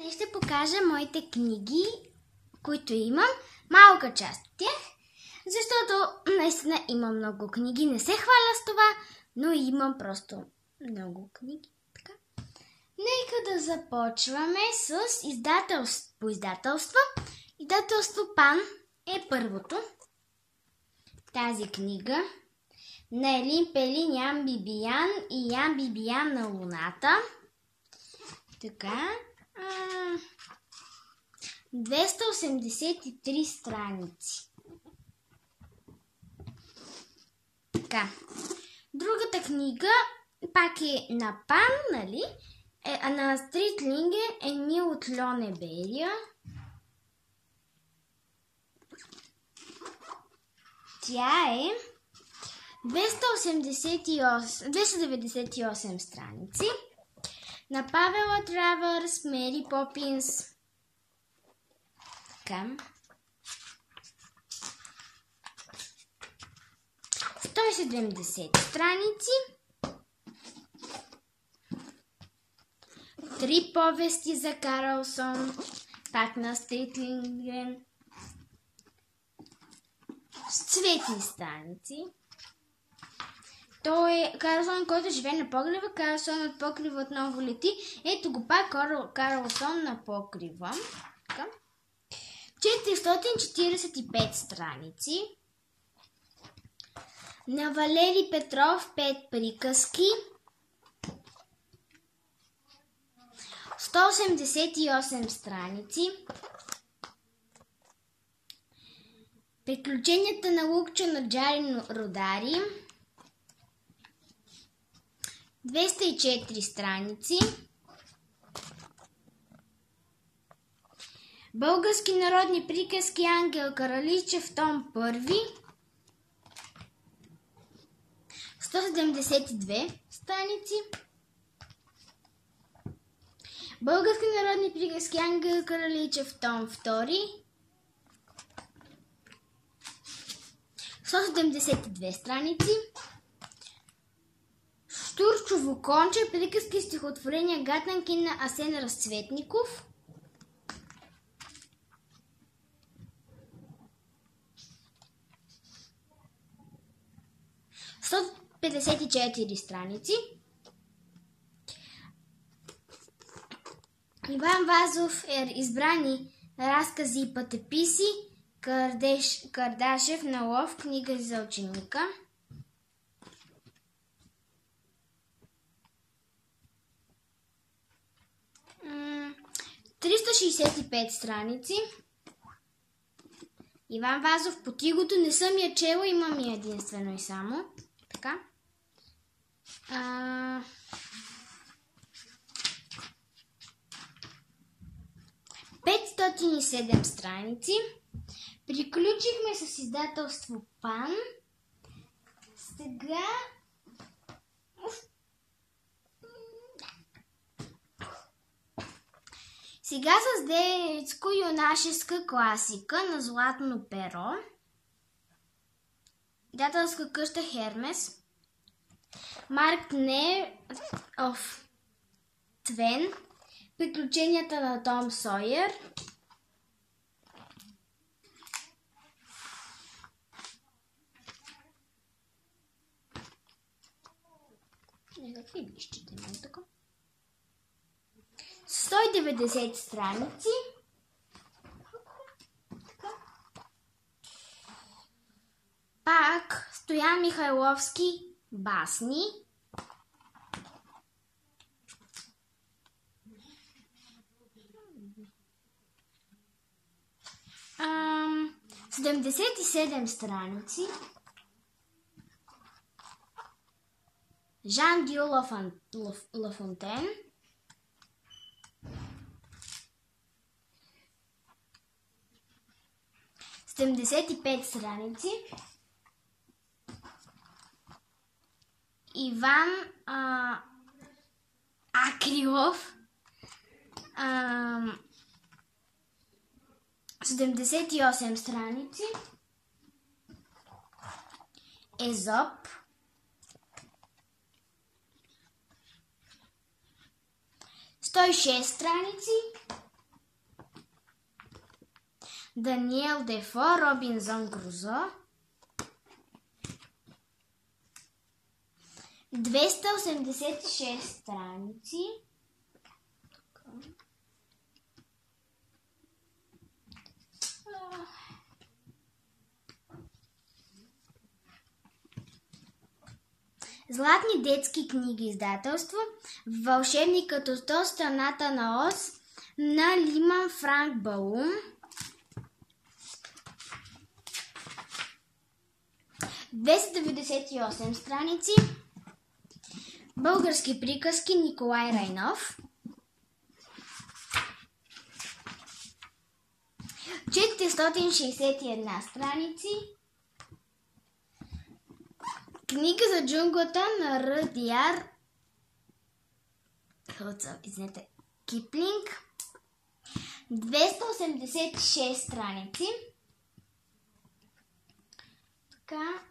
Днес ще покажа моите книги, които имам. Малка част от тях, защото наистина имам много книги. Не се хваля с това, но имам просто много книги. Така. Нека да започваме с издателство. Издателство Пан е първото. Тази книга на Елин Пелин, Ян Бибиян и Ян Бибиян на Луната. Така. 283 страници. Така. Другата книга пак е на Пан, нали? На Астрид Линдгрен, Емил от Льонеберия. Тя е 298 страници. На Павела Травърс, Мери Попинс. Така. 170 страници. 3 повести за Карлсон. Пак на Астрид Линдгрен. С цветни страници. Той е Карлсон, който живее на покрива. Карлсон от покрива отново лети. Ето го пак Карлсон на покрива. Така. 445 страници. На Валери Петров 5 приказки. 188 страници. Приключенията на Лукчо на Джарин Родари. 204 страници. Български народни приказки Ангел Караличев, том 1. 172 страници. Български народни приказки Ангел Караличев, том 2. 172 страници. Штурчово конче, приказки, стихотворения, гатанки на Асен Разцветников. 154 страници. Иван Вазов избрани разкази и пътеписи. Кардашев на лов, книга за ученика. М 365 страници. Иван Вазов Потигото. Не съм я чела, имам я единствено и само. Така. 507 страници. Приключихме с издателство Пан. Сега с детско-юнашеска класика на Златно перо. Издателска къща Хермес. Марк Неров Твен. Приключенията на Том Сойер. Какви лищите имам така? 190 страници. Пак Стоян Михайловски басни. Um, 77 страници. Жан Дю Лафонтен. – 75 страници. Иван Акрилов. 78 страници. Езоп. 106 страници. Даниел Дефо, Робинзон Крузо. 286 страници. Златни детски книги, издателство Вълшебникът от Оз, Страната на Оз на Лиман Франк Балум. 298 страници. Български приказки, Николай Райнов. 461 страници. Книга за джунглата на Ръдяр Киплинг. 286 страници. Така.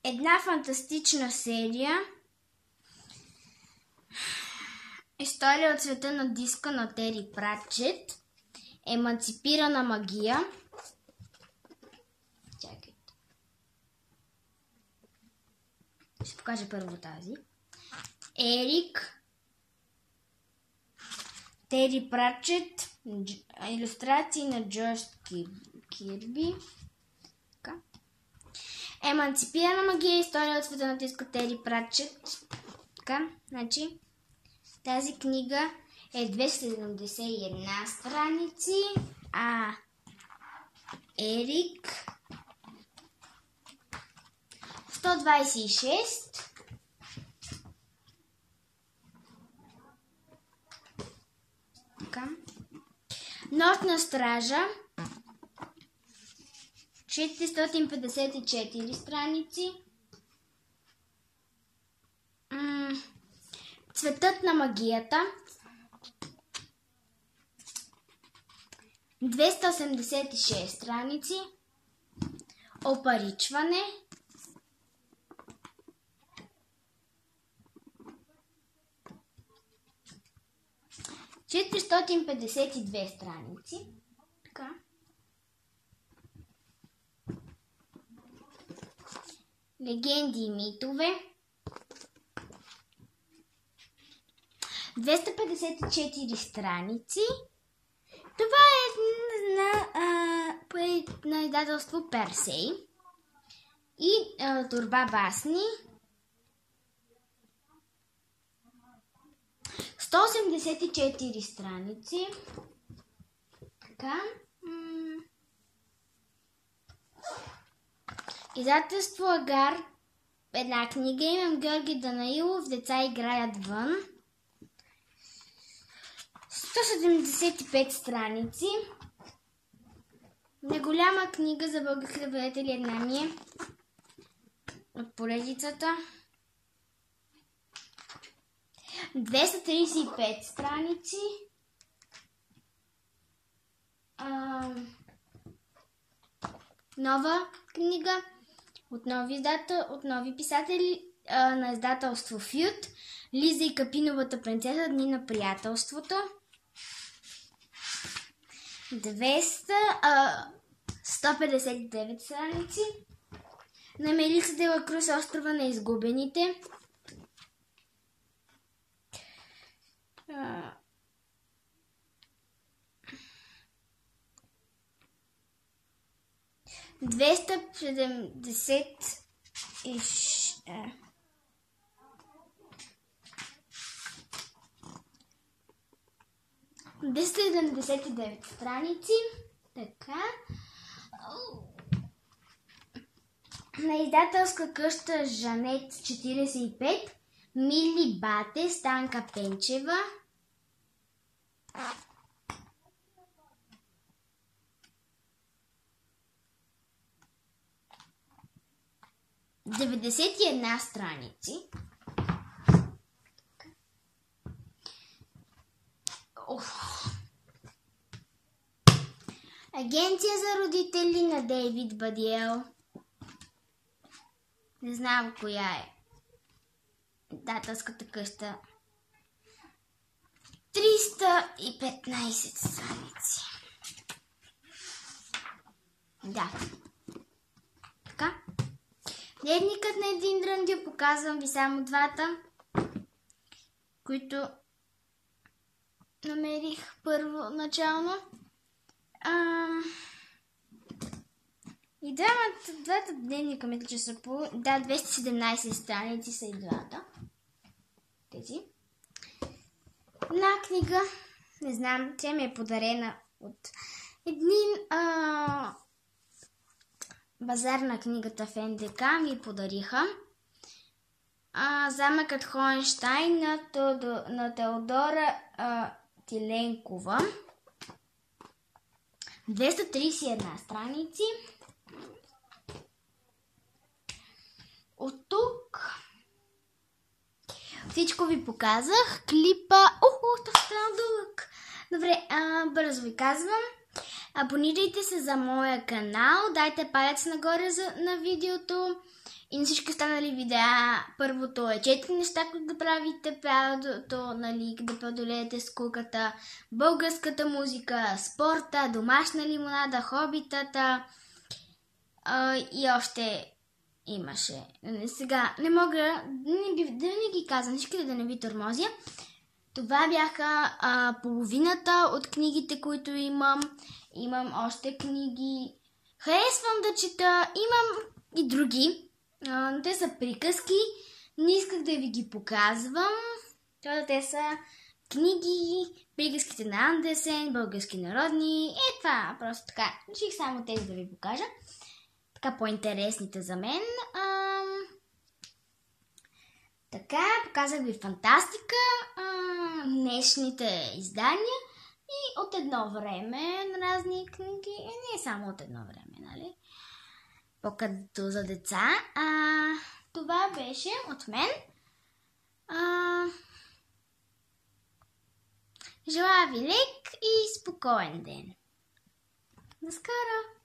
Една фантастична серия. История от света на диска на Тери Пратчет. Еманципирана магия. Чакайте. Ще покажа първо тази. Ерик. Тери Пратчет. Илюстрации на Джордж Кирби. Така. Еманципирана магия. История от света на диска Тери Пратчет. Така, значи тази книга е 271 страници, а Ерик 126. Така. Нощна стража 454 страници. Цветът на магията 286 страници. Опаричване 452 страници. Така. Легенди и митове 254 страници. Това е на издателство Персей. И Торба басни 184 страници. Така. Издателство Агар. Една книга. Имам Георги Данаилов. Деца играят вън. 175 страници. Неголяма книга за българските владетели. Една ми е от поредицата. 235 страници. Нова книга от нови писатели на издателство Фют. Лиза и Капиновата принцеса. Дни на приятелството. 159 страници. На Мелиса де ла Круз, Острова на изгубените. 279 страници. Така. На издателска къща Жанет 45. Мили Бате, Станка Пенчева. – 91 страници. Агенция за родители на Дейвид Бадиел. Не знам коя е издателската къща 315 страници. Да. Така. Дневникът на един дръндю, показвам ви само двата, които намерих първоначално. И двата дневника, мисля, че са по... Да, 217 страници са и двата. Тези. Една книга, не знам, тя ми е подарена от един базар на книгата в НДК, ми подариха. Замъкът Хоенщайн на Теодора Тиленкова. 231 страници. От тук всичко ви показах. Клипа... това стана дълъг. Добре, бързо ви казвам. Абонирайте се за моя канал. Дайте палец нагоре на видеото. И на всички останали видеа. Първото е 4 неща, които да правите правилото, нали, да преодолеете скуката, българската музика, спорта, домашна лимонада, хобитата и още имаше. Сега не мога да не ги казвам, всичките да не ви тормозя. Това бяха половината от книгите, които имам. Имам още книги. Харесвам да чета. Имам и други. Но те са приказки. Не исках да ви ги показвам. Те са книги, приказките на Андерсен, български народни. Това просто така. Реших само тези да ви покажа. Така по-интересните за мен. Така, показах ви фантастика, днешните издания и от едно време на разни книги. Не само от едно време, нали? По-като за деца. Това беше от мен. Желая ви лек и спокоен ден. До скоро!